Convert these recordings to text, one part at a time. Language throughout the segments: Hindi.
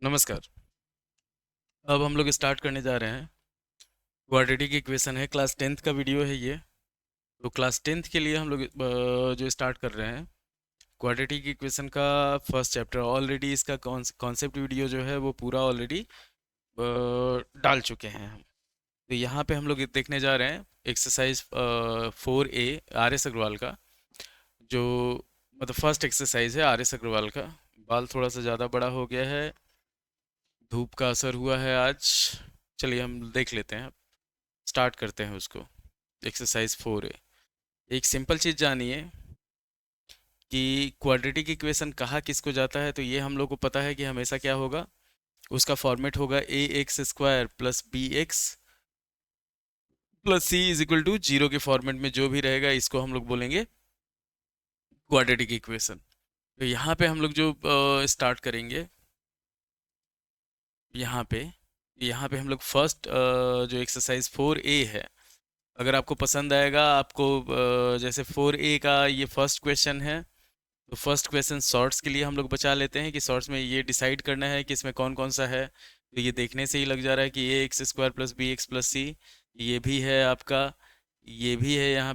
नमस्कार। अब हम लोग स्टार्ट करने जा रहे हैं। क्वाड्रेटिक इक्वेशन है, क्लास टेंथ का वीडियो है ये। तो क्लास टेंथ के लिए हम लोग जो स्टार्ट कर रहे हैं क्वाड्रेटिक इक्वेशन का फर्स्ट चैप्टर। ऑलरेडी इसका कॉन्सेप्ट वीडियो जो है वो पूरा ऑलरेडी डाल चुके हैं हम। तो यहाँ पे हम लोग देखने जा रहे हैं exercise 4A R S Agarwal का, जो मतलब फर्स्ट एक्सरसाइज है आर एस अग्रवाल का। बाल थोड़ा सा ज़्यादा बड़ा हो गया है, धूप का असर हुआ है आज। चलिए हम देख लेते हैं, स्टार्ट करते हैं उसको। Exercise 4A। एक सिंपल चीज़ जानिए कि क्वाड्रेटिक इक्वेशन कहाँ किसको जाता है। तो ये हम लोग को पता है कि हमेशा क्या होगा, उसका फॉर्मेट होगा A X square plus B X plus C is equal to zero के फॉर्मेट में जो भी रहेगा इसको हम लोग बोलेंगे क्वाड्रेटिक इक्वेशन। तो यहाँ पे हम लोग जो स्टार्ट करेंगे, यहाँ पे यहाँ पे हम लोग फर्स्ट जो एक्सरसाइज 4A है, अगर आपको पसंद आएगा, आपको जैसे 4A का ये फर्स्ट क्वेश्चन है, तो फर्स्ट क्वेश्चन शॉर्ट्स के लिए हम लोग बचा लेते हैं कि शॉर्ट्स में ये डिसाइड करना है कि इसमें कौन कौन सा है। तो ये देखने से ही लग जा रहा है कि A X square plus B X plus C ये भी है आपका, ये भी है यहाँ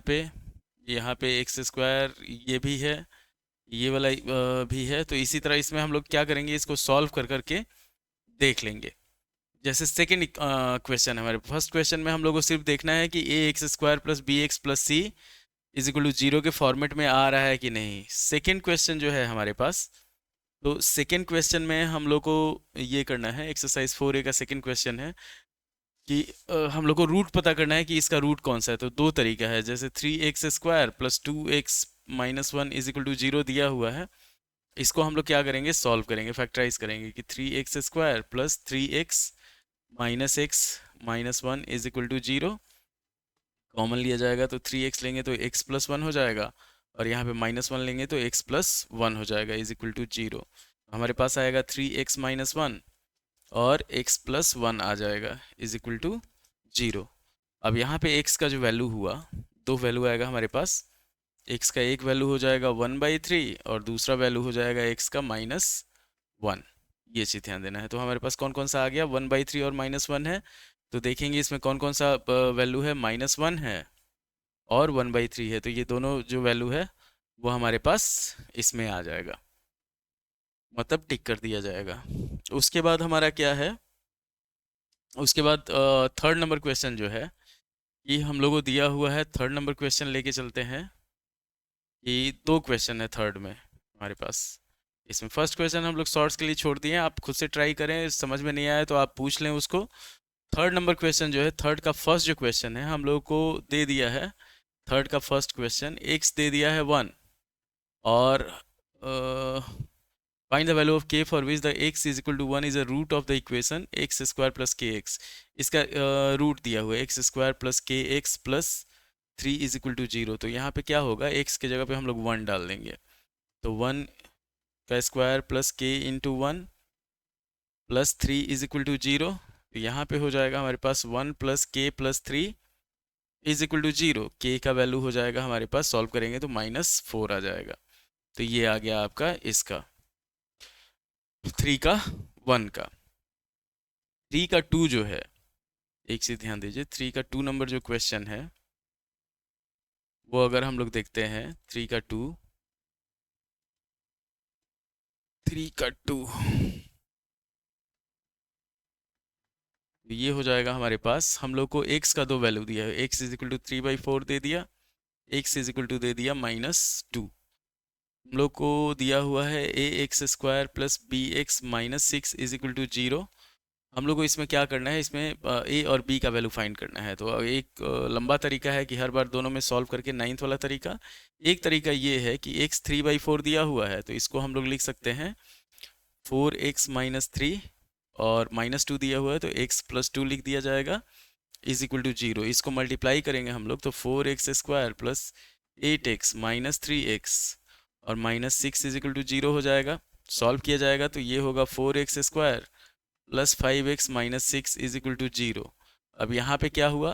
पे एक्स स्क्वायर ये भी है, ये वाला भी है। तो इसी तरह इसमें हम लोग क्या करेंगे, इसको सॉल्व कर करके देख लेंगे। जैसे सेकेंड क्वेश्चन है, हमारे फर्स्ट क्वेश्चन में हम लोग को सिर्फ देखना है कि A X square plus B X plus C is equal to zero के फॉर्मेट में आ रहा है कि नहीं। सेकेंड क्वेश्चन जो है हमारे पास, तो सेकेंड क्वेश्चन में हम लोग को ये करना है, एक्सरसाइज 4A का सेकेंड क्वेश्चन है कि हम लोग को रूट पता करना है कि इसका रूट कौन सा है। तो दो तरीका है, जैसे 3x² plus 2x minus one is equal to zero दिया हुआ है, इसको हम लोग क्या करेंगे, सॉल्व करेंगे, फैक्टराइज करेंगे कि 3x² plus 3x minus x minus one is equal to zero. Common लिया जाएगा तो 3x लेंगे तो x प्लस वन हो जाएगा, और यहाँ पे माइनस वन लेंगे तो x प्लस वन हो जाएगा इज इक्वल टू जीरो। हमारे पास आएगा 3x माइनस वन और x प्लस वन आ जाएगा इज इक्वल टू जीरो। अब यहाँ पे x का जो वैल्यू हुआ, दो वैल्यू आएगा हमारे पास। x का एक वैल्यू हो जाएगा 1/3 और दूसरा वैल्यू हो जाएगा x का माइनस वन। ये चीज़ ध्यान देना है। तो हमारे पास कौन कौन सा आ गया, 1/3 और माइनस वन है। तो देखेंगे इसमें कौन कौन सा वैल्यू है, माइनस वन है और 1/3 है। तो ये दोनों जो वैल्यू है वो हमारे पास इसमें आ जाएगा, मतलब टिक कर दिया जाएगा। उसके बाद हमारा क्या है, उसके बाद थर्ड नंबर क्वेश्चन जो है, ये हम लोगों को दिया हुआ है। थर्ड नंबर क्वेश्चन लेके चलते हैं। ये दो क्वेश्चन है थर्ड में हमारे पास। इसमें फर्स्ट क्वेश्चन हम लोग शॉर्ट्स के लिए छोड़ दिए हैं, आप खुद से ट्राई करें, समझ में नहीं आया तो आप पूछ लें उसको। थर्ड नंबर क्वेश्चन जो है, थर्ड का फर्स्ट जो क्वेश्चन है हम लोग को दे दिया है। थर्ड का फर्स्ट क्वेश्चन एक्स दे दिया है वन, और find the value of k for which the x is equal to one is a root of the equation x square plus k x. इसका रूट दिया हुआ है x square plus k x plus three is equal to zero. तो यहाँ पे क्या होगा, एक्स के जगह पे हम लोग वन डाल देंगे। तो वन का square plus k into one plus three is equal to zero. तो यहाँ पे हो जाएगा हमारे पास one plus k plus three is equal to zero. K का वैल्यू हो जाएगा हमारे पास, सॉल्व करेंगे तो माइनस फोर आ जाएगा। तो ये आ गया आपका इसका थ्री का वन का। थ्री का टू जो है, एक चीज ध्यान दीजिए, थ्री का टू नंबर जो क्वेश्चन है वो अगर हम लोग देखते हैं, थ्री का टू, थ्री का टू ये हो जाएगा हमारे पास। हम लोग को x का दो वैल्यू दिया है, x इज इक्वल टू 3/4 दे दिया, x इज इक्वल टू दे दिया माइनस टू। हम लोग को दिया हुआ है A X square plus B X minus six is equal to zero. हम लोग को इसमें क्या करना है, इसमें ए और बी का वैल्यू फाइंड करना है। तो एक लंबा तरीका है कि हर बार दोनों में सॉल्व करके, नाइन्थ वाला तरीका। एक तरीका ये है कि x 3/4 दिया हुआ है, तो इसको हम लोग लिख सकते हैं 4x माइनस थ्री, और माइनस टू दिया हुआ है तो x प्लस टू लिख दिया जाएगा इज इक्वल टू जीरो। इसको मल्टीप्लाई करेंगे हम लोग तो 4x square plus 8x minus three X और minus six is equal to zero हो जाएगा। सॉल्व किया जाएगा तो ये होगा 4x square plus 5x minus six is equal to zero. अब यहाँ पे क्या हुआ,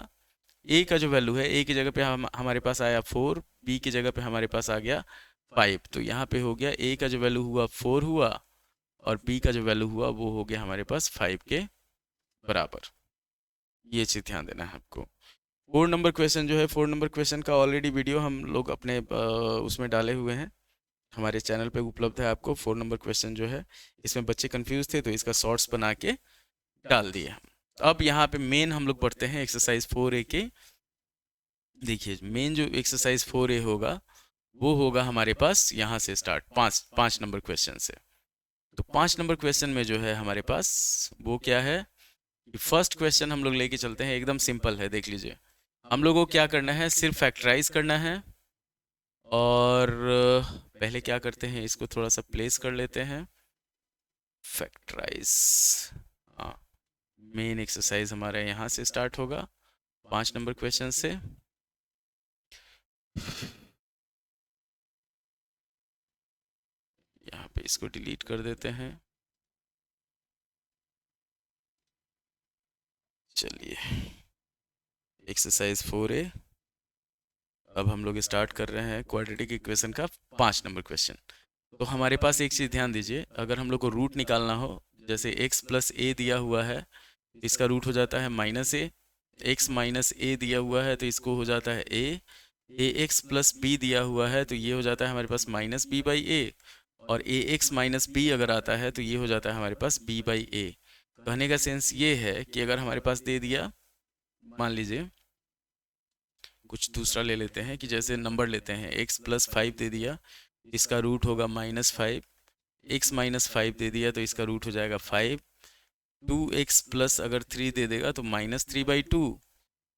a का जो वैल्यू है, a की जगह पे हमारे पास आया 4, b की जगह पे हमारे पास आ गया 5। तो यहाँ पे हो गया a का जो वैल्यू हुआ 4 हुआ, और b का जो वैल्यू हुआ वो हो गया हमारे पास 5 के बराबर। ये चीज़ ध्यान देना है आपको। 4 नंबर क्वेश्चन जो है, 4 नंबर क्वेश्चन का ऑलरेडी वीडियो हम लोग अपने उसमें डाले हुए हैं, हमारे चैनल पे उपलब्ध है आपको। 4 नंबर क्वेश्चन जो है, इसमें बच्चे कंफ्यूज थे तो इसका शॉर्ट्स बना के डाल दिए हम। अब यहाँ पे मेन हम लोग पढ़ते हैं एक्सरसाइज 4A के। देखिए मेन जो एक्सरसाइज 4A होगा वो होगा हमारे पास यहाँ से स्टार्ट, पाँच नंबर क्वेश्चन से। तो 5 नंबर क्वेश्चन में जो है हमारे पास वो क्या है कि फर्स्ट क्वेश्चन हम लोग लेके चलते हैं, एकदम सिंपल है, देख लीजिए। हम लोगों को क्या करना है, सिर्फ फैक्टराइज करना है। और पहले क्या करते हैं, इसको थोड़ा सा प्लेस कर लेते हैं, फैक्टराइज। हाँ, मेन एक्सरसाइज हमारा यहाँ से स्टार्ट होगा 5 नंबर क्वेश्चन से। यहाँ पे इसको डिलीट कर देते हैं। चलिए, एक्सरसाइज 4A। अब हम लोग स्टार्ट कर रहे हैं क्वाड्रेटिक इक्वेशन का 5 नंबर क्वेश्चन। तो हमारे पास एक चीज़ ध्यान दीजिए, अगर हम लोग को रूट निकालना हो, जैसे x प्लस ए दिया हुआ है, इसका रूट हो जाता है माइनस ए। x माइनस ए दिया हुआ है तो इसको हो जाता है ए एक्स प्लस बी दिया हुआ है तो ये हो जाता है हमारे पास माइनस बी बाई ए। और ए एक्स माइनस बी अगर आता है तो ये हो जाता है हमारे पास बी बाई ए। कहने का सेंस ये है कि अगर हमारे पास दे दिया, मान लीजिए कुछ दूसरा ले लेते हैं, कि जैसे नंबर लेते हैं x प्लस 5 दे दिया, इसका रूट होगा -5। x माइनस 5 दे दिया तो इसका रूट हो जाएगा 5। 2x प्लस अगर 3 दे देगा तो -3/2।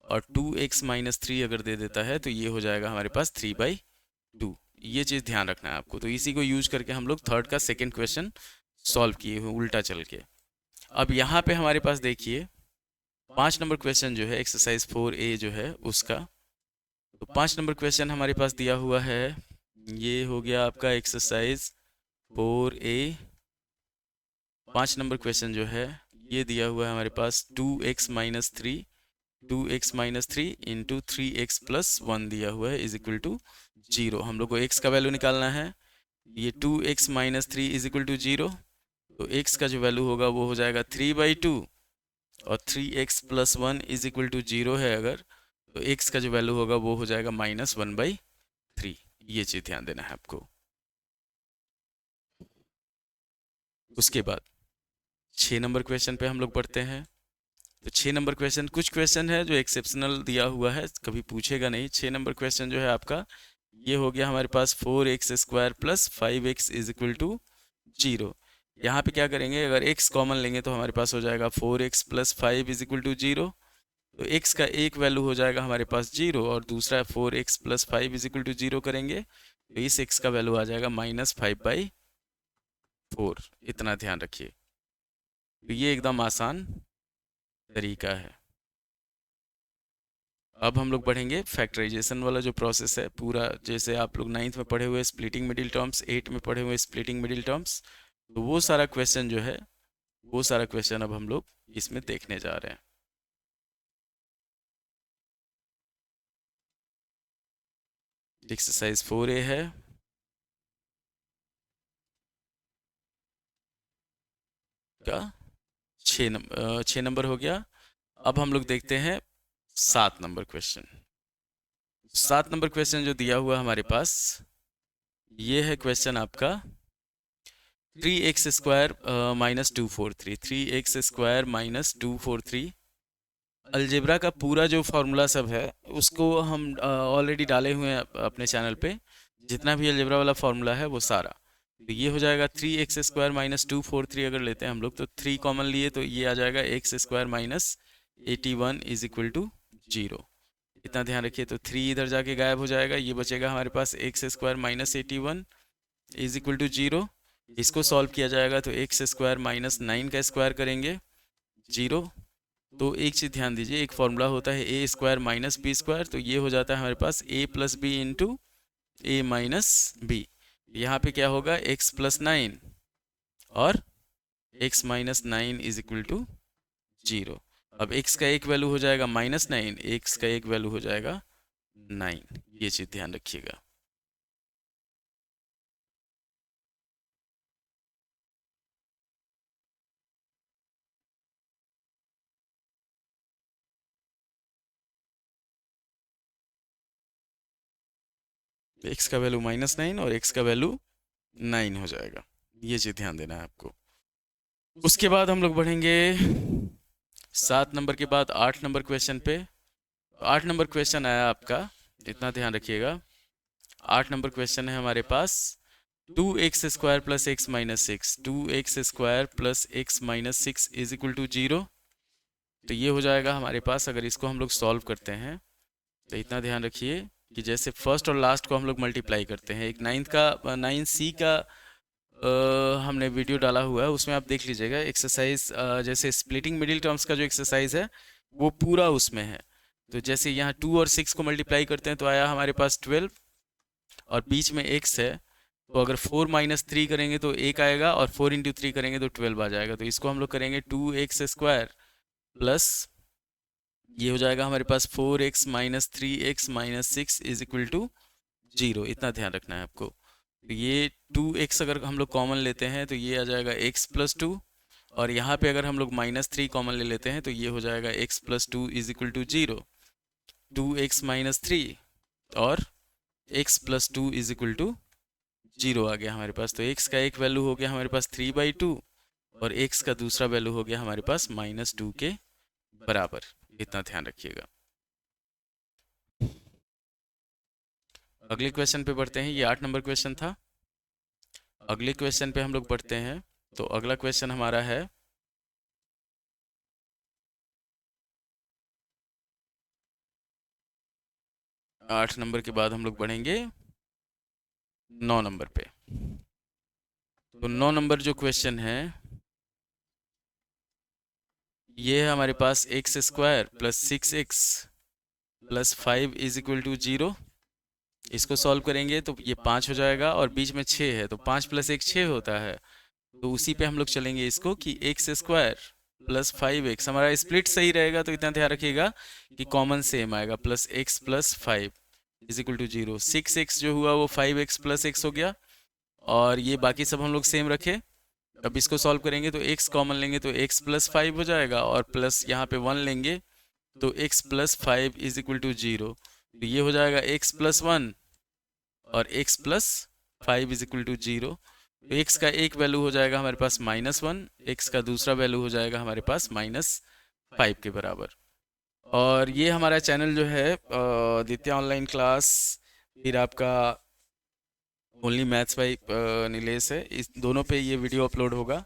और 2x माइनस 3 अगर दे देता है तो ये हो जाएगा हमारे पास 3/2। ये चीज़ ध्यान रखना है आपको। तो इसी को यूज करके हम लोग थर्ड का सेकेंड क्वेश्चन सॉल्व किए हुए उल्टा चल के। अब यहाँ पे हमारे पास देखिए 5 नंबर क्वेश्चन जो है एक्सरसाइज 4A जो है उसका, तो 5 नंबर क्वेश्चन हमारे पास दिया हुआ है, ये हो गया आपका एक्सरसाइज 4A। 5 नंबर क्वेश्चन जो है ये दिया हुआ है हमारे पास 2x minus 3, 2x minus 3 into 3x plus 1 दिया हुआ है इज इक्वल टू 0। हम लोग को x का वैल्यू निकालना है। ये 2x minus 3 is equal to 0, तो x का जो वैल्यू होगा वो हो जाएगा 3/2। और 3x plus 1 is equal to 0 है अगर, तो x का जो वैल्यू होगा वो हो जाएगा -1/3। ये चीज़ ध्यान देना है आपको। उसके बाद 6 नंबर क्वेश्चन पे हम लोग पढ़ते हैं। तो 6 नंबर क्वेश्चन, कुछ क्वेश्चन है जो एक्सेप्शनल दिया हुआ है, कभी पूछेगा नहीं। 6 नंबर क्वेश्चन जो है आपका ये हो गया हमारे पास 4x square plus 5x is equal to 0। यहाँ पे क्या करेंगे, अगर x कॉमन लेंगे तो हमारे पास हो जाएगा 4x plus 5 is equal to 0। तो x का एक वैल्यू हो जाएगा हमारे पास 0 और दूसरा 4x plus 5 is equal to 0 करेंगे तो इस x का वैल्यू आ जाएगा -5/4। इतना ध्यान रखिए। तो ये एकदम आसान तरीका है। अब हम लोग पढ़ेंगे फैक्टराइजेशन वाला जो प्रोसेस है पूरा, जैसे आप लोग 9th में पढ़े हुए स्प्लिटिंग मिडिल टर्म्स, 8 में पढ़े हुए स्प्लिटिंग मिडिल टर्म्स, तो वो सारा क्वेश्चन जो है, वो सारा क्वेश्चन अब हम लोग इसमें देखने जा रहे हैं। एक्सरसाइज 4A है, का 6 नंबर हो गया। अब हम लोग देखते हैं 7 नंबर क्वेश्चन। 7 नंबर क्वेश्चन जो दिया हुआ हमारे पास, ये है क्वेश्चन आपका 3x square minus 243, 3x square minus 243। Algebra का पूरा जो फार्मूला सब है उसको हम ऑलरेडी डाले हुए हैं अपने चैनल पे, जितना भी अलजेब्रा वाला फार्मूला है वो सारा। तो ये हो जाएगा 3x स्क्वायर माइनस 243, अगर लेते हैं हम लोग तो 3 कॉमन लिए तो ये आ जाएगा x square minus 81 is equal to 0। इतना ध्यान रखिए। तो 3 इधर जाके गायब हो जाएगा, ये बचेगा हमारे पास x square minus 81 is equal to 0। इसको सॉल्व किया जाएगा तो x स्क्वायर माइनस 9 का स्क्वायर करेंगे 0। तो एक चीज़ ध्यान दीजिए, एक फॉर्मूला होता है a square minus b square, तो ये हो जाता है हमारे पास a plus b into a minus b. यहाँ पे क्या होगा, x प्लस 9 और x minus 9 is equal to 0। अब x का एक वैल्यू हो जाएगा -9, x का एक वैल्यू हो जाएगा 9। ये चीज़ ध्यान रखिएगा। एक्स का वैल्यू -9 और एक्स का वैल्यू 9 हो जाएगा। ये चीज़ ध्यान देना है आपको। उसके बाद हम लोग बढ़ेंगे 7 नंबर के बाद 8 नंबर क्वेश्चन पे। 8 नंबर क्वेश्चन आया आपका, इतना ध्यान रखिएगा। 8 नंबर क्वेश्चन है हमारे पास 2x² plus x minus six, 2x² plus x minus six is equal to 0। तो ये हो जाएगा हमारे पास, अगर इसको हम लोग सॉल्व करते हैं तो इतना ध्यान रखिए कि जैसे फर्स्ट और लास्ट को हम लोग मल्टीप्लाई करते हैं। एक 9C का हमने वीडियो डाला हुआ है, उसमें आप देख लीजिएगा एक्सरसाइज, जैसे स्प्लिटिंग मिडिल टर्म्स का जो एक्सरसाइज है वो पूरा उसमें है। तो जैसे यहाँ 2 और 6 को मल्टीप्लाई करते हैं तो आया हमारे पास 12, और बीच में x है, तो अगर 4 माइनस 3 करेंगे तो 1 आएगा, और 4 इंटू 3 करेंगे तो 12 आ जाएगा। तो इसको हम लोग करेंगे 2x² प्लस, ये हो जाएगा हमारे पास 4x minus 3x minus 6 is equal to 0। इतना ध्यान रखना है आपको। तो ये 2x अगर हम लोग कॉमन लेते हैं तो ये आ जाएगा x प्लस 2, और यहाँ पे अगर हम लोग -3 कॉमन ले लेते हैं तो ये हो जाएगा x plus 2 is equal to 0। 2x minus 3 और x plus 2 is equal to 0 आ गया हमारे पास। तो x का एक वैल्यू हो गया हमारे पास 3/2, और x का दूसरा वैल्यू हो गया हमारे पास -2 के बराबर। इतना ध्यान रखिएगा। अगले क्वेश्चन पे बढ़ते हैं। ये 8 नंबर क्वेश्चन था। अगले क्वेश्चन पे हम लोग बढ़ते हैं। तो अगला क्वेश्चन हमारा है 8 नंबर के बाद हम लोग बढ़ेंगे 9 नंबर पे। तो 9 नंबर जो क्वेश्चन है ये है हमारे पास x² plus 6x plus 5 is equal to 0। इसको सॉल्व करेंगे तो ये 5 हो जाएगा, और बीच में 6 है, तो 5 प्लस 1 6 होता है। तो उसी पे हम लोग चलेंगे इसको कि x² प्लस 5x, हमारा स्प्लिट सही रहेगा तो इतना ध्यान रखिएगा कि कॉमन सेम आएगा, plus x plus 5 is equal to 0। 6x जो हुआ वो 5x प्लस x हो गया, और ये बाकी सब हम लोग सेम रखे। अब इसको सॉल्व करेंगे तो x कॉमन लेंगे तो x प्लस 5 हो जाएगा, और प्लस यहाँ पे 1 लेंगे तो x plus 5 is equal to 0। तो ये हो जाएगा x प्लस 1 और x plus 5 is equal to 0। तो x का एक वैल्यू हो जाएगा हमारे पास -1, x का दूसरा वैल्यू हो जाएगा हमारे पास -5 के बराबर। और ये हमारा चैनल जो है दित्या ऑनलाइन क्लास, फिर आपका ओनली मैथ्स बाय नीलेश है, इस दोनों पे ये वीडियो अपलोड होगा।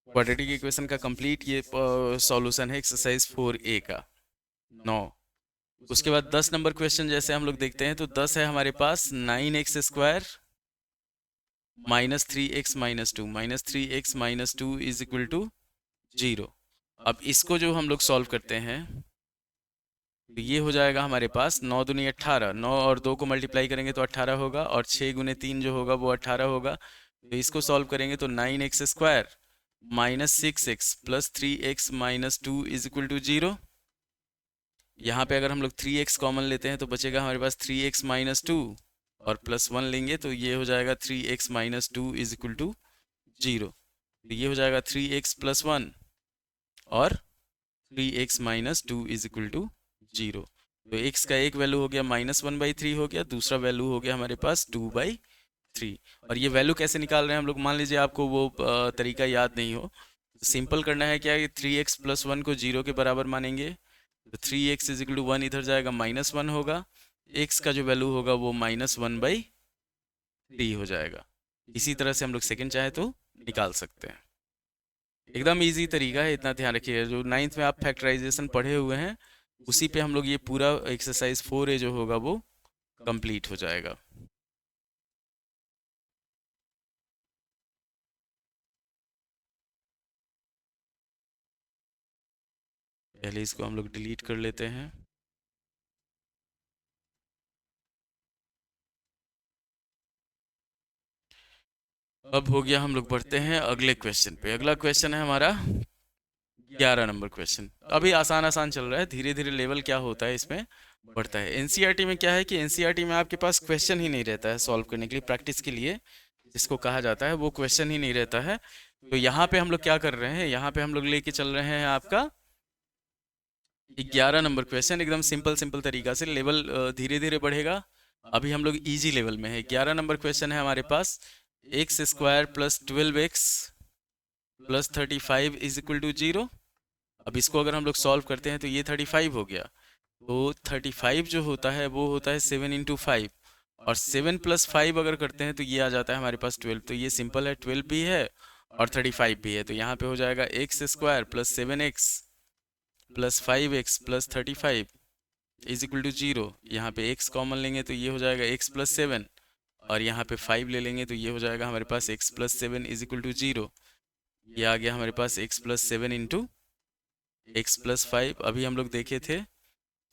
क्वाड्रेटिक इक्वेशन का कंप्लीट ये सॉल्यूशन है एक्सरसाइज 4A का 9। उसके बाद 10 नंबर क्वेश्चन जैसे हम लोग देखते हैं तो 10 है हमारे पास 9x² -3x minus two is equal to 0। अब इसको जो हम लोग सॉल्व करते हैं तो ये हो जाएगा हमारे पास 9 दूनी 18, 9 और 2 को मल्टीप्लाई करेंगे तो 18 होगा, और 6 गुने 3 जो होगा वो 18 होगा। तो इसको सॉल्व करेंगे तो 9x² minus 6x plus 3x minus 2 is equal to 0। यहाँ पे अगर हम लोग 3x कॉमन लेते हैं तो बचेगा हमारे पास 3x माइनस 2, और प्लस 1 लेंगे तो ये हो जाएगा 3x minus 2 is equal to 0। तो ये हो जाएगा 3x प्लस 1 और 3x minus 2 is equal to 0। तो x का एक वैल्यू हो गया -1/3 हो गया, दूसरा वैल्यू हो गया हमारे पास 2/3। और ये वैल्यू कैसे निकाल रहे हैं हम लोग, मान लीजिए आपको वो तरीका याद नहीं हो तो सिंपल करना है क्या कि 3x प्लस 1 को 0 के बराबर मानेंगे, तो 3x इज इक्वल टू 1 इधर जाएगा -1 होगा, x का जो वैल्यू होगा वो -1/3 हो जाएगा। इसी तरह से हम लोग सेकंड चाहे तो निकाल सकते हैं। एकदम इजी तरीका है, इतना ध्यान रखिएगा। जो 9th में आप फैक्टराइजेशन पढ़े हुए हैं उसी पे हम लोग ये पूरा एक्सरसाइज 4A जो होगा वो कंप्लीट हो जाएगा। पहले इसको हम लोग डिलीट कर लेते हैं। अब हो गया, हम लोग बढ़ते हैं अगले क्वेश्चन पे। अगला क्वेश्चन है हमारा 11 नंबर क्वेश्चन। अभी आसान आसान चल रहा है, धीरे धीरे लेवल क्या होता है इसमें बढ़ता है। एनसीईआरटी में क्या है कि एनसीईआरटी में आपके पास क्वेश्चन ही नहीं रहता है सॉल्व करने के लिए, प्रैक्टिस के लिए जिसको कहा जाता है वो क्वेश्चन ही नहीं रहता है। तो यहाँ पे हम लोग क्या कर रहे हैं, यहाँ पे हम लोग लेके चल रहे हैं आपका 11 नंबर क्वेश्चन। एकदम सिंपल सिंपल तरीका से लेवल धीरे धीरे बढ़ेगा अभी हम लोग इजी लेवल में है। 11 नंबर क्वेश्चन है हमारे पास, X square plus 12x plus 35 is equal to 0। अब इसको अगर हम लोग सॉल्व करते हैं तो ये 35 हो गया। तो 35 जो होता है वो होता है 7 × 5, और 7 + 5 अगर करते हैं तो ये आ जाता है हमारे पास 12। तो ये सिंपल है, 12 भी है और 35 भी है। तो यहाँ पे हो जाएगा x square plus 7x plus 5x plus 35 is equal to 0। यहाँ पे x कॉमन लेंगे तो ये हो जाएगा x प्लस 7, और यहाँ पे 5 ले लेंगे तो ये हो जाएगा हमारे पास x plus 7 is equal to 0। ये आ गया हमारे पास x plus 7 into x plus 5। अभी हम लोग देखे थे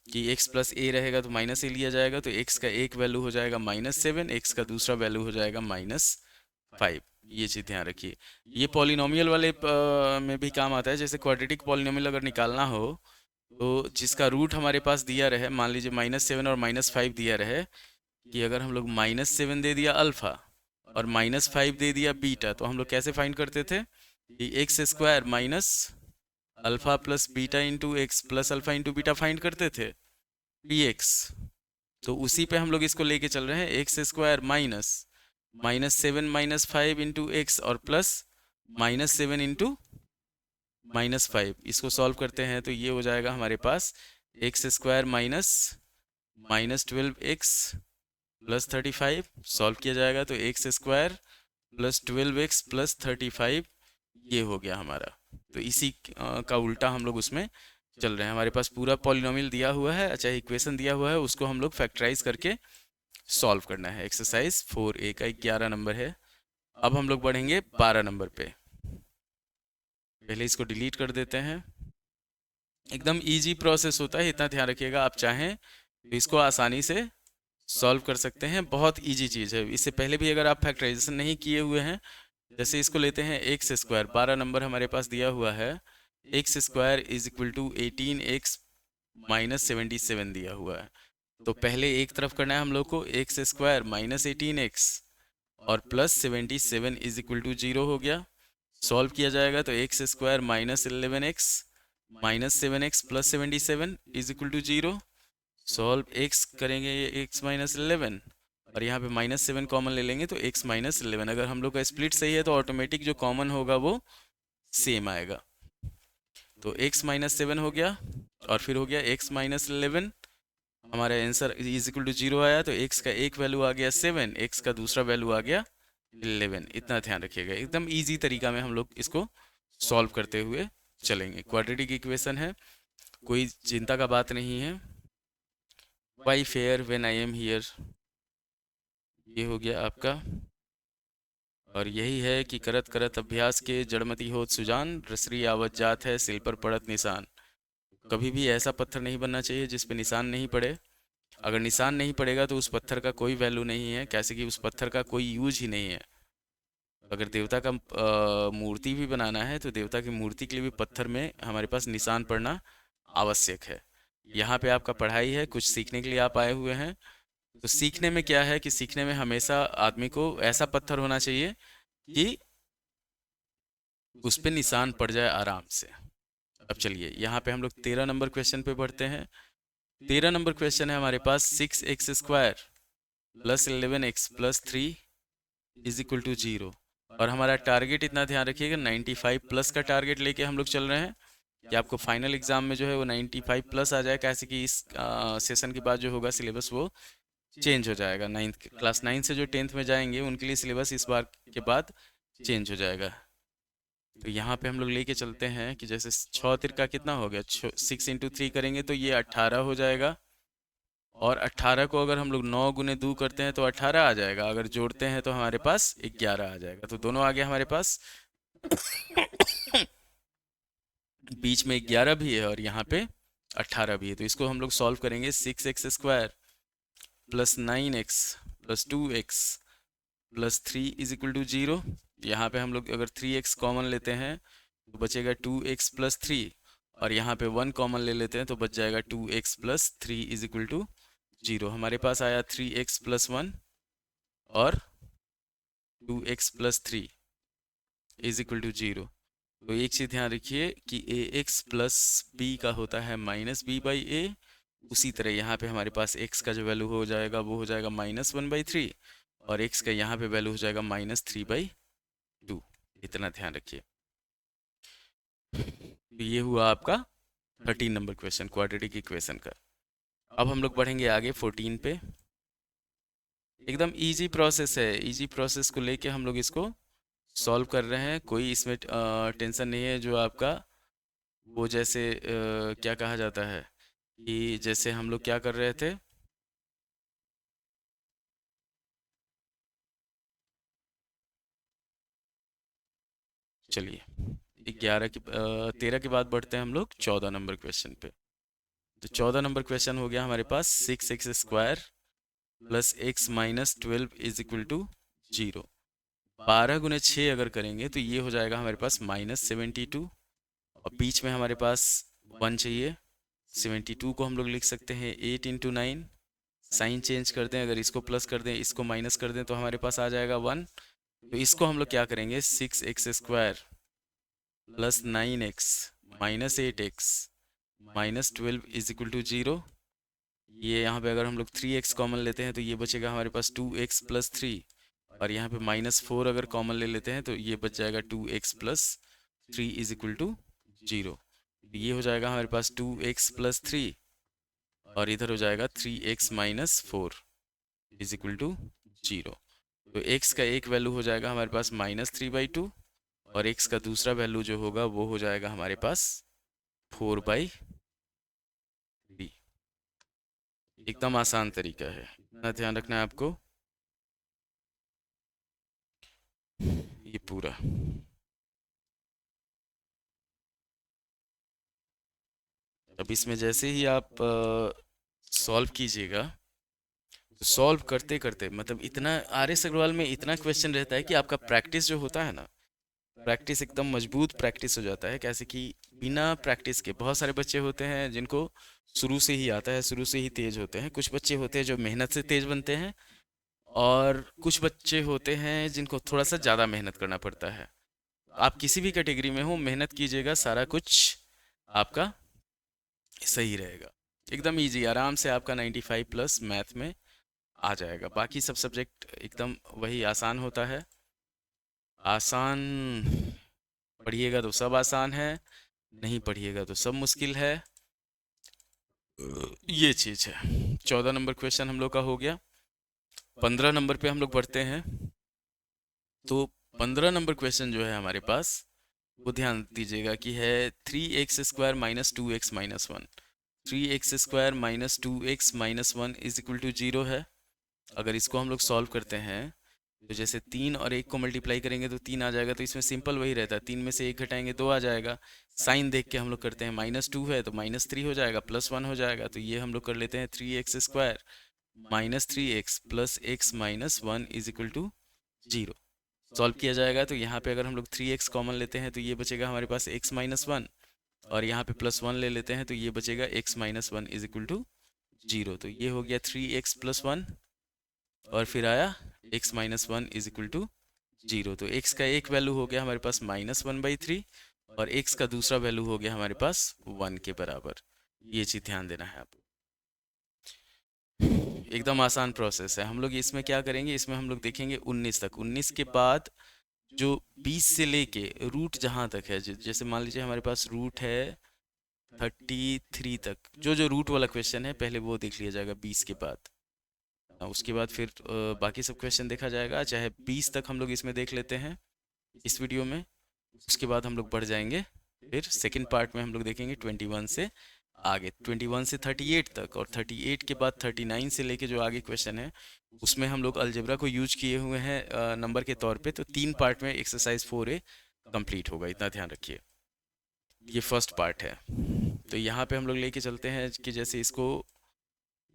कि x प्लस a रहेगा तो माइनस a लिया जाएगा, तो x का एक वैल्यू हो जाएगा -7, x का दूसरा वैल्यू हो जाएगा -5। ये चीज़ ध्यान रखिए। ये पॉलिनोमियल वाले में भी काम आता है। जैसे क्वाड्रेटिक पॉलिनोमियल अगर निकालना हो तो जिसका रूट हमारे पास दिया रहे, मान लीजिए -7 और -5 दिया रहे, कि अगर हम लोग -7 दे दिया अल्फा और -5 दे दिया बीटा, तो हम लोग कैसे फाइंड करते थे कि x square minus alpha plus beta into x plus alpha into beta find करते थे, px। तो उसी पे हम लोग इसको लेके चल रहे हैं, x square minus -7 - 5 into x और प्लस -7 इंटू -5। इसको सॉल्व करते हैं तो ये हो जाएगा हमारे पास X square minus -12x plus 35। Solve किया जाएगा तो x square plus 12x plus 35 ये हो गया हमारा। तो इसी का उल्टा हम लोग उसमें चल रहे हैं। हमारे पास पूरा पॉलिनोमियल दिया हुआ है, अच्छा इक्वेशन दिया हुआ है, उसको हम लोग फैक्टराइज करके सॉल्व करना है। एक्सरसाइज 4A का 11 नंबर है। अब हम लोग बढ़ेंगे 12 नंबर पे। पहले इसको डिलीट कर देते हैं। एकदम इजी प्रोसेस होता है, इतना ध्यान रखिएगा। आप चाहें तो इसको आसानी से सॉल्व कर सकते हैं, बहुत इजी चीज़ है। इससे पहले भी अगर आप फैक्टराइजेशन नहीं किए हुए हैं, जैसे इसको लेते हैं एक्स स्क्वायर, 12 नंबर हमारे पास दिया हुआ है, x square is equal to 18x minus 77 दिया हुआ है। तो पहले एक तरफ करना है हम लोग को, एक्स स्क्वायर माइनस 18x और प्लस 77 इज इक्वल टू 0 हो गया। सॉल्व किया जाएगा तो x square minus 11x minus 7x plus 77 is equal to 0। Solve x करेंगे, ये x माइनस 11 और यहाँ पे -7 कॉमन ले लेंगे तो x माइनस 11। अगर हम लोग का स्प्लिट सही है तो ऑटोमेटिक जो कॉमन होगा वो सेम आएगा। तो x माइनस 7 हो गया और फिर हो गया x माइनस 11। हमारा आंसर इज इक्वल टू 0 आया, तो x का एक वैल्यू आ गया 7, x का दूसरा वैल्यू आ गया 11। इतना ध्यान रखिएगा, एकदम ईजी तरीका में हम लोग इसको सॉल्व करते हुए चलेंगे। क्वाड्रेटिक इक्वेशन है, कोई चिंता का बात नहीं है। Why fair when I am here, ये हो गया आपका। और यही है कि करत करत अभ्यास के जड़मति होत सुजान, रसरी आवत जात है सिल पर पड़त निशान। कभी भी ऐसा पत्थर नहीं बनना चाहिए जिस पे निशान नहीं पड़े। अगर निशान नहीं पड़ेगा तो उस पत्थर का कोई वैल्यू नहीं है, कैसे कि उस पत्थर का कोई यूज ही नहीं है। अगर देवता का मूर्ति भी बनाना है तो देवता की मूर्ति के लिए भी पत्थर में हमारे पास निशान पड़ना आवश्यक है। यहाँ पे आपका पढ़ाई है, कुछ सीखने के लिए आप आए हुए हैं। तो सीखने में क्या है कि सीखने में हमेशा आदमी को ऐसा पत्थर होना चाहिए कि उस पे निशान पड़ जाए आराम से। अब चलिए यहाँ पे हम लोग 13 नंबर क्वेश्चन पे बढ़ते हैं। 13 नंबर क्वेश्चन है हमारे पास, 6x square plus 11x plus 3 is equal to 0। और हमारा टारगेट, इतना ध्यान रखिएगा, 95 प्लस का टारगेट लेके हम लोग चल रहे हैं कि आपको फाइनल एग्जाम में जो है वो 95 प्लस आ जाए। कैसे कि इस सेशन के बाद जो होगा सिलेबस वो चेंज हो जाएगा। क्लास 9 से जो 10th में जाएंगे उनके लिए सिलेबस इस बार के बाद चेंज हो जाएगा। तो यहाँ पे हम लोग लेके चलते हैं कि जैसे 6 तिरका कितना हो गया, 6 इंटू 3 करेंगे तो ये 18 हो जाएगा। और 18 को अगर हम लोग 9 गुने 2 करते हैं तो 18 आ जाएगा। अगर जोड़ते हैं तो हमारे पास 11 आ जाएगा। तो दोनों आ गया हमारे पास। बीच में 11 भी है और यहाँ पे 18 भी है। तो इसको हम लोग सॉल्व करेंगे। 6x square plus 9x plus 2x plus 3 is equal to 0। यहाँ पे हम लोग अगर 3x कॉमन लेते हैं तो बचेगा 2x प्लस 3, और यहाँ पे 1 कॉमन ले लेते हैं तो बच जाएगा 2x plus 3 is equal to 0। हमारे पास आया 3x प्लस 1 और 2x plus 3 is equal to 0। तो एक चीज़ ध्यान रखिए कि ax प्लस b का होता है माइनस b बाई ए, उसी तरह यहाँ पे हमारे पास x का जो वैल्यू हो जाएगा वो हो जाएगा -1/3, और x का यहाँ पे वैल्यू हो जाएगा -3/2। इतना ध्यान रखिए। तो ये हुआ आपका 13 नंबर क्वेश्चन क्वाड्रेटिक इक्वेशन का। अब हम लोग बढ़ेंगे आगे 14 पे। एकदम इजी प्रोसेस है, इजी प्रोसेस को लेके हम लोग इसको सॉल्व कर रहे हैं। कोई इसमें टेंशन नहीं है। जो आपका वो जैसे क्या कहा जाता है कि जैसे हम लोग क्या कर रहे थे, चलिए 13 के बाद बढ़ते हैं हम लोग 14 नंबर क्वेश्चन पे। तो 14 नंबर क्वेश्चन हो गया हमारे पास 6x² plus x minus 12 is equal to 0। 12 × 6 अगर करेंगे तो ये हो जाएगा हमारे पास -72, और बीच में हमारे पास 1 चाहिए। 72 को हम लोग लिख सकते हैं 8 × 9। साइन चेंज कर दें, अगर इसको प्लस कर दें इसको माइनस कर दें तो हमारे पास आ जाएगा 1। तो इसको हम लोग क्या करेंगे, 6x² plus 9x minus 8x minus 12 is equal to 0। ये यहाँ पे अगर हम लोग 3x कॉमन लेते हैं तो ये बचेगा हमारे पास 2x प्लस 3, और यहाँ पे -4 अगर कॉमन ले लेते हैं तो ये बच जाएगा 2x plus 3 is equal to 0। ये हो जाएगा हमारे पास 2x प्लस 3, और इधर हो जाएगा 3x minus 4 is equal to 0। तो x का एक वैल्यू हो जाएगा हमारे पास -3/2, और x का दूसरा वैल्यू जो होगा वो हो जाएगा हमारे पास 4/3। एकदम आसान तरीका है, इतना ध्यान रखना है आपको। ये पूरा अब इसमें जैसे ही आप सॉल्व कीजिएगा, तो सॉल्व करते करते मतलब इतना RS अग्रवाल में इतना क्वेश्चन रहता है कि आपका प्रैक्टिस जो होता है ना, प्रैक्टिस एकदम मजबूत प्रैक्टिस हो जाता है। कैसे कि बिना प्रैक्टिस के बहुत सारे बच्चे होते हैं जिनको शुरू से ही आता है, शुरू से ही तेज होते हैं। कुछ बच्चे होते हैं जो मेहनत से तेज बनते हैं, और कुछ बच्चे होते हैं जिनको थोड़ा सा ज़्यादा मेहनत करना पड़ता है। आप किसी भी कैटेगरी में हो, मेहनत कीजिएगा, सारा कुछ आपका सही रहेगा। एकदम इजी, आराम से आपका 95 प्लस मैथ में आ जाएगा। बाकी सब सब्जेक्ट एकदम वही आसान होता है। आसान पढ़िएगा तो सब आसान है, नहीं पढ़िएगा तो सब मुश्किल है। ये चीज़ है। 14 नंबर क्वेश्चन हम लोग का हो गया। 15 नंबर पे हम लोग बढ़ते हैं। तो 15 नंबर क्वेश्चन जो है हमारे पास, वो ध्यान दीजिएगा कि है 3x² minus 2x minus 1। 3x² minus 2x minus 1 is equal to 0 है। अगर इसको हम लोग सॉल्व करते हैं तो जैसे 3 और 1 को मल्टीप्लाई करेंगे तो 3 आ जाएगा। तो इसमें सिंपल वही रहता है, 3 में से 1 घटाएंगे 2 आ जाएगा। साइन देख के हम लोग करते हैं, -2 है तो -3 हो जाएगा, +1 हो जाएगा। तो ये हम लोग कर लेते हैं 3x² minus 3x plus x minus 1 is equal to 0। Solve किया जाएगा तो यहाँ पे अगर हम लोग 3x कॉमन लेते हैं तो ये बचेगा हमारे पास x माइनस 1, और यहाँ पे +1 ले लेते हैं तो ये बचेगा x minus 1 is equal to 0। तो ये हो गया 3x प्लस 1, और फिर आया x minus 1 is equal to 0। तो x का एक वैल्यू हो गया हमारे पास -1/3, और x का दूसरा वैल्यू हो गया हमारे पास 1 के बराबर। ये चीज़ ध्यान देना है आपको। एकदम आसान प्रोसेस है। हम लोग इसमें क्या करेंगे, इसमें हम लोग देखेंगे 19 तक। 19 के बाद जो 20 से लेके रूट जहाँ तक है, जैसे मान लीजिए हमारे पास रूट है 33 तक, जो जो रूट वाला क्वेश्चन है पहले वो देख लिया जाएगा 20 के बाद। उसके बाद फिर बाकी सब क्वेश्चन देखा जाएगा। चाहे 20 तक हम लोग इसमें देख लेते हैं इस वीडियो में। उसके बाद हम लोग बढ़ जाएंगे, फिर सेकंड पार्ट में हम लोग देखेंगे 21 से आगे, 21 से 38 तक, और 38 के बाद 39 से लेके जो आगे क्वेश्चन है उसमें हम लोग अलजेब्रा को यूज किए हुए हैं नंबर के तौर पे। तो 3 पार्ट में एक्सरसाइज 4A कंप्लीट होगा, इतना ध्यान रखिए। ये फर्स्ट पार्ट है। तो यहाँ पे हम लोग लेके चलते हैं कि जैसे इसको,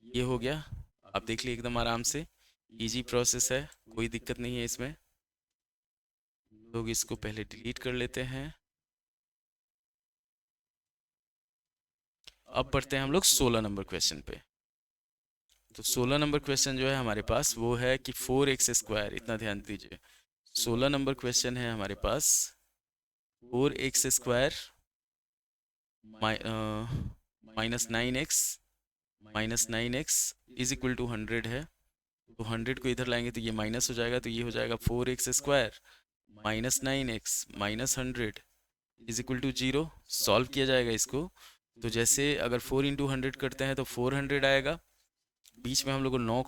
ये हो गया, आप देख लिए एकदम आराम से, इजी प्रोसेस है, कोई दिक्कत नहीं है इसमें। लोग इसको पहले डिलीट कर लेते हैं। अब बढ़ते हैं हम लोग 16 नंबर क्वेश्चन पे। तो 16 नंबर क्वेश्चन जो है हमारे पास वो है कि 4x², इतना ध्यान दीजिए। 16 नंबर क्वेश्चन है हमारे पास 4x² minus 9x minus 9x is equal to 100 है, तो 100 को इधर लाएंगे तो ये माइनस हो जाएगा, तो ये हो जाएगा 4x² minus 9x minus 100 is equal to 0। Solve किया जाएगा इसको, तो जैसे अगर 4 × 100 करते हैं तो 400 आएगा, बीच में हम लोग को 9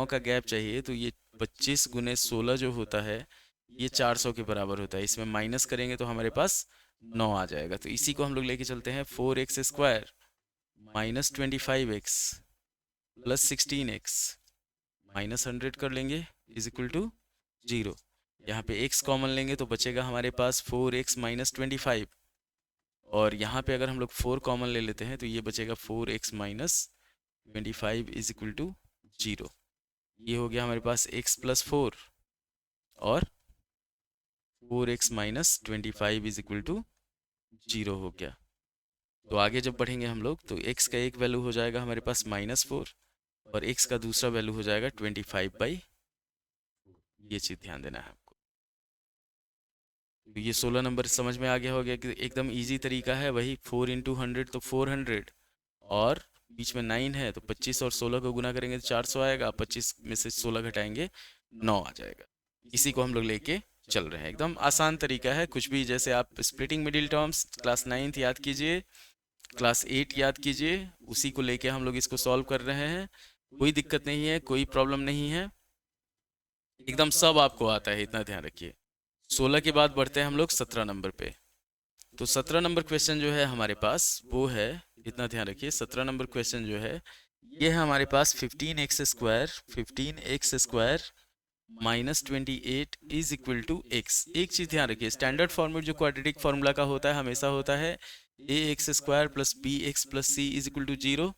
का गैप चाहिए, तो ये 25 × 16 जो होता है ये 400 के बराबर होता है। इसमें माइनस करेंगे तो हमारे पास 9 आ जाएगा, तो इसी को हम लोग लेके चलते हैं 4x² minus 25x plus 16x minus 100 कर लेंगे इज इक्वल टू 0। यहाँ पे x कॉमन लेंगे तो बचेगा हमारे पास 4x माइनस 25, और यहाँ पे अगर हम लोग 4 कॉमन ले लेते हैं तो ये बचेगा 4x minus 25 is equal to 0। ये हो गया हमारे पास x प्लस 4 और 4x minus 25 is equal to 0 हो गया। तो आगे जब बढ़ेंगे हम लोग तो x का एक वैल्यू हो जाएगा हमारे पास -4 और x का दूसरा वैल्यू हो जाएगा 25/4। ये चीज़ ध्यान देना है आपको। तो ये 16 नंबर समझ में आ गया, हो गया कि एकदम इजी तरीका है। वही 4 × 100 तो 400, और बीच में 9 है तो 25 और 16 को गुना करेंगे तो 400 आएगा, 25 में से 16 घटाएंगे 9 आ जाएगा। इसी को हम लोग लेके चल रहे हैं, एकदम आसान तरीका है। कुछ भी जैसे आप splitting middle terms class 9th याद कीजिए, क्लास 8 याद कीजिए, उसी को लेके हम लोग इसको सॉल्व कर रहे हैं। कोई दिक्कत नहीं है, कोई प्रॉब्लम नहीं है, एकदम सब आपको आता है, इतना ध्यान रखिए। 16 के बाद बढ़ते हैं हम लोग 17 नंबर पे। तो 17 नंबर क्वेश्चन जो है हमारे पास वो है, इतना ध्यान रखिए, 17 नंबर क्वेश्चन जो है ये है हमारे पास 15x² minus 28 is equal to x। एक चीज ध्यान रखिए, स्टैंडर्ड फॉर्मेट जो क्वाड्रेटिक फार्मूला का होता है हमेशा होता है ax² plus bx plus c is equal to 0।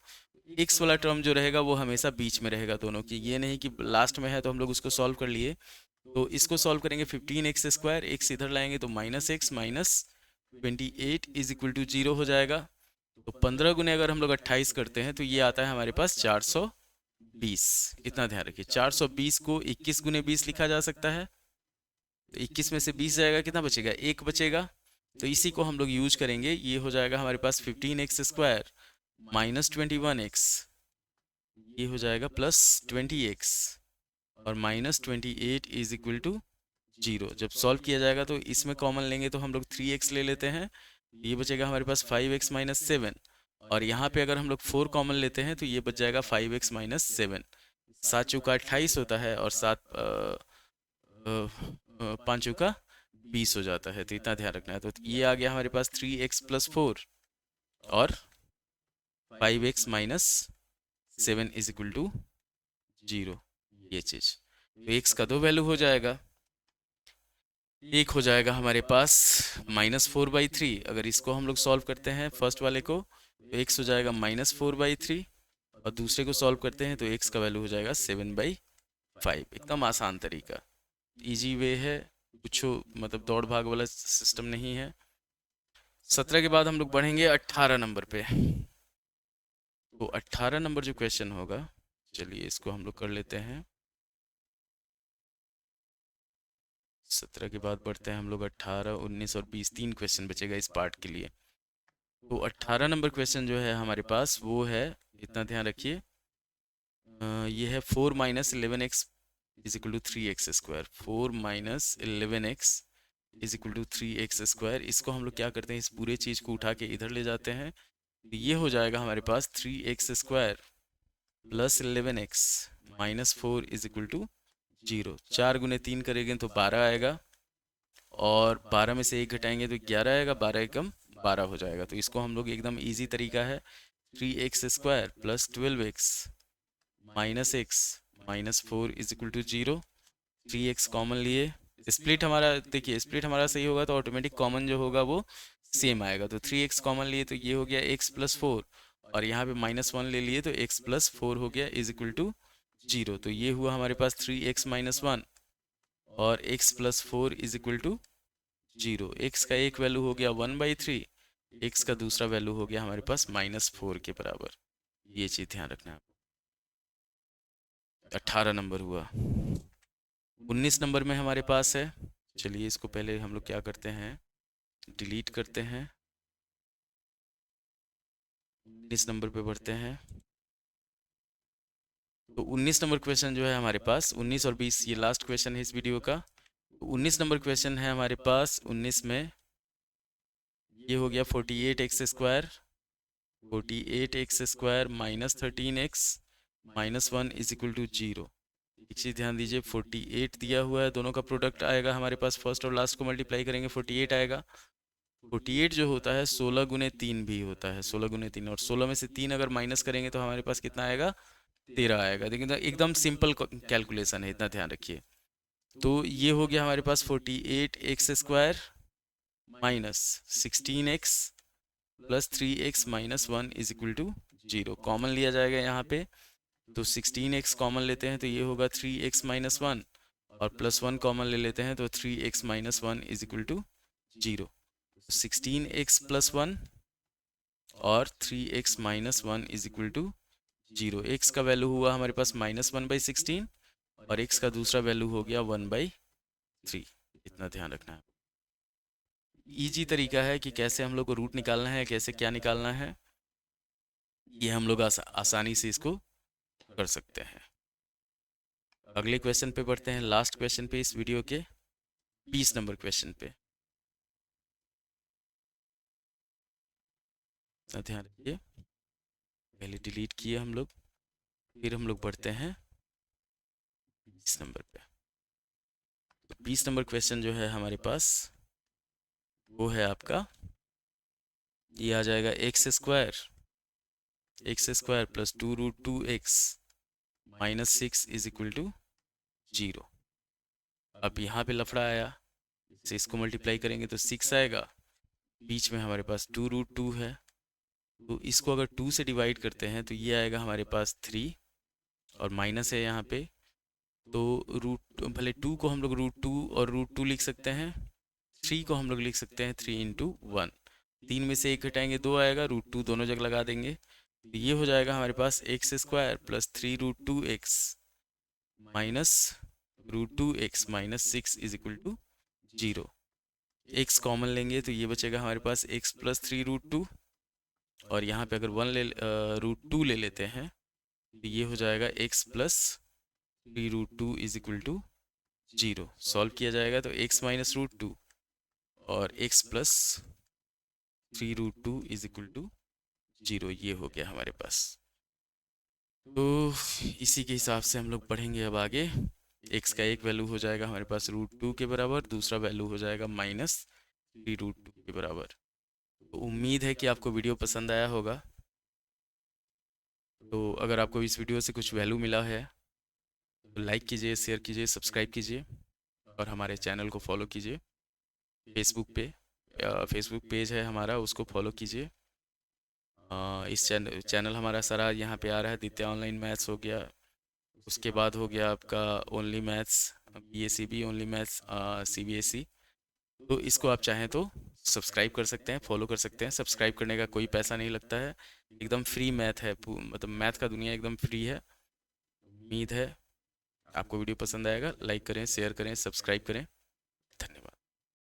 x वाला टर्म जो रहेगा वो हमेशा बीच में रहेगा दोनों की, ये नहीं कि लास्ट में है तो हम लोग उसको सॉल्व कर लिए। तो इसको सॉल्व करेंगे 15x², x इधर लाएंगे तो -x minus 28 is equal to 0 हो जाएगा। तो 15 गुने अगर हम लोग 28 करते हैं तो ये आता है हमारे पास 420। इतना ध्यान रखिए, 420 को 21 × 20 लिखा जा सकता है, तो 21 में से 20 जाएगा, कितना बचेगा, 1 बचेगा। तो इसी को हम लोग यूज करेंगे, ये हो जाएगा हमारे पास 15x² माइनस 21x, ये हो जाएगा प्लस 20x और माइनस 28 इज इक्वल टू 0। जब सॉल्व किया जाएगा तो इसमें कॉमन लेंगे तो हम लोग 3x ले लेते हैं, ये बचेगा हमारे पास 5x माइनस 7, और यहाँ पे अगर हम लोग 4 कॉमन लेते हैं तो ये बच जाएगा 5x माइनस 7। 7 चौका 28 होता है और 5 चौका 20 हो जाता है, तो इतना ध्यान रखना है। तो ये आ गया हमारे पास 3x प्लस 4 और 5x minus 7 is equal to 0। ये चीज, तो x का 2 वैल्यू हो जाएगा, एक हो जाएगा हमारे पास -4/3। अगर इसको हम लोग सॉल्व करते हैं फर्स्ट वाले को तो x हो जाएगा -4/3, और दूसरे को सॉल्व करते हैं तो x का वैल्यू हो जाएगा 7/5। एकदम आसान तरीका, इजी वे है, कुछ मतलब दौड़ भाग वाला सिस्टम नहीं है। 17 के बाद हम लोग बढ़ेंगे 18 नंबर पे। तो 18 नंबर जो क्वेश्चन होगा, चलिए इसको हम लोग कर लेते हैं। 17 के बाद बढ़ते हैं हम लोग 18, 19 और 20, 3 क्वेश्चन बचेगा इस पार्ट के लिए। तो 18 नंबर क्वेश्चन जो है हमारे पास वो है, इतना ध्यान रखिए, ये है 4 - 11x is equal to 3x²। 4 - 11x is equal to 3x²। इसको हम लोग क्या करते हैं, इस पूरे चीज़ को उठा के इधर ले जाते हैं, तो ये हो जाएगा हमारे पास 3x² plus 11x minus 4 is equal to 0। 4 × 3 करेंगे तो 12 आएगा, और 12 में से 1 घटाएंगे तो 11 आएगा, 12 एकम 12 हो जाएगा। तो इसको हम लोग, एकदम इजी तरीका है, 3x² plus 12x minus x minus 4 is equal to 0। 3x common लिए, स्प्लिट हमारा देखिए, स्प्लिट हमारा सही होगा तो ऑटोमेटिक कॉमन जो होगा वो सेम आएगा। तो 3x कॉमन लिए तो ये हो गया x प्लस 4, और यहाँ पे -1 ले लिए तो x प्लस 4 हो गया इज इक्वल टू 0। तो ये हुआ हमारे पास 3x माइनस 1 और x plus 4 is equal to 0। x का एक वैल्यू हो गया 1/3, x का दूसरा वैल्यू हो गया हमारे पास -4 के बराबर। ये चीज़ ध्यान रखना है। 18 नंबर हुआ। 19 नंबर में हमारे पास है, चलिए इसको पहले हम लोग क्या करते हैं, डिलीट करते हैं। 19 नंबर पे बढ़ते हैं। तो 19 नंबर क्वेश्चन जो है हमारे पास, 19 और 20 ये लास्ट क्वेश्चन है इस वीडियो का। 19 नंबर क्वेश्चन है हमारे पास, 19 में ये हो गया 48x² 48x² minus 13x minus 1 is equal to 0। एक चीज़ ध्यान दीजिए, 48 दिया हुआ है, दोनों का प्रोडक्ट आएगा हमारे पास, फर्स्ट और लास्ट को मल्टीप्लाई करेंगे 48 आएगा। 48 जो होता है 16 गुने 3 भी होता है, 16 गुने 3, और 16 में से 3 अगर माइनस करेंगे तो हमारे पास कितना आएगा, 13 आएगा। देखिए एकदम सिंपल कैलकुलेशन है, इतना ध्यान रखिए। तो ये हो गया हमारे पास 48x² minus 16x plus 3x minus 1 is equal to 0। Common लिया जाएगा यहाँ पे, तो 16x कॉमन लेते हैं तो ये होगा 3x माइनस 1, और प्लस 1 कॉमन ले लेते हैं तो 3x minus 1 is equal to 0। 16x plus 1 और 3x minus 1 is equal to 0। x का वैल्यू हुआ हमारे पास -1/16 और x का दूसरा वैल्यू हो गया 1/3। इतना ध्यान रखना है। इजी तरीका है कि कैसे हम लोग को रूट निकालना है, कैसे क्या निकालना है, ये हम लोग आसानी से इसको कर सकते हैं। अगले क्वेश्चन पे बढ़ते हैं, लास्ट क्वेश्चन पे इस वीडियो के, 20 नंबर क्वेश्चन पे। ध्यान रखिए, पहले डिलीट किए हम लोग, फिर हम लोग बढ़ते हैं 20 नंबर पे। तो 20 नंबर क्वेश्चन जो है हमारे पास वो है आपका, ये आ जाएगा x² plus 2√2x minus 6 is equal to 0। अब यहाँ पे लफड़ा आया, से इसको मल्टीप्लाई करेंगे तो 6 आएगा, बीच में हमारे पास 2√2 है, तो इसको अगर 2 से डिवाइड करते हैं तो ये आएगा हमारे पास 3, और माइनस है यहाँ पे, तो भले 2 को हम लोग √2 और √2 लिख सकते हैं, 3 को हम लोग लिख सकते हैं 3 × 1। 3 में से 1 घटाएंगे 2 आएगा, √2 दोनों जगह लगा देंगे, तो ये हो जाएगा हमारे पास x² plus 3√2x minus √2x minus 6 is equal to 0। x common लेंगे तो ये बचेगा हमारे पास x प्लस 3√2, और यहाँ पे अगर √2 ले लेते हैं तो ये हो जाएगा x plus 3√2 is equal to 0। Solve किया जाएगा तो x माइनस √2 और x plus 3√2 is equal to 0, ये हो गया हमारे पास। तो इसी के हिसाब से हम लोग पढ़ेंगे अब आगे। x का एक वैल्यू हो जाएगा हमारे पास √2 के बराबर, दूसरा वैल्यू हो जाएगा -3√2 के बराबर। तो उम्मीद है कि आपको वीडियो पसंद आया होगा। तो अगर आपको इस वीडियो से कुछ वैल्यू मिला है तो लाइक कीजिए, शेयर कीजिए, सब्सक्राइब कीजिए, और हमारे चैनल को फॉलो कीजिए। फेसबुक पेज है हमारा, उसको फॉलो कीजिए। इस चैनल हमारा सारा यहाँ पे आ रहा है, दित्य ऑनलाइन मैथ्स हो गया, उसके बाद हो गया आपका only maths BACB, only maths CBSE। तो इसको आप चाहें तो सब्सक्राइब कर सकते हैं, फॉलो कर सकते हैं। सब्सक्राइब करने का कोई पैसा नहीं लगता है, एकदम फ्री मैथ है, मतलब मैथ का दुनिया एकदम फ्री है। उम्मीद है आपको वीडियो पसंद आएगा। लाइक करें, शेयर करें, सब्सक्राइब करें।